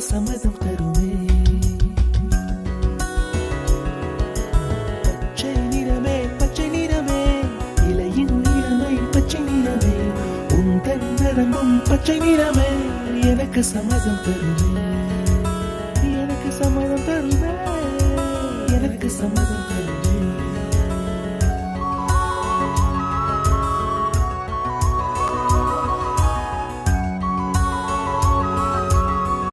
சம்மதம் தருமே. பச்சை நிறமே பச்சை நிறமே, இலையின் நிறமை பச்சை நிறமே, உந்தன் நரம்பும் பச்சை நிறமே, எனக்கு சம்மதம் தருமே, எனக்கு சம்மதம் தருமே, எனக்கு சம்மதம் தருமே.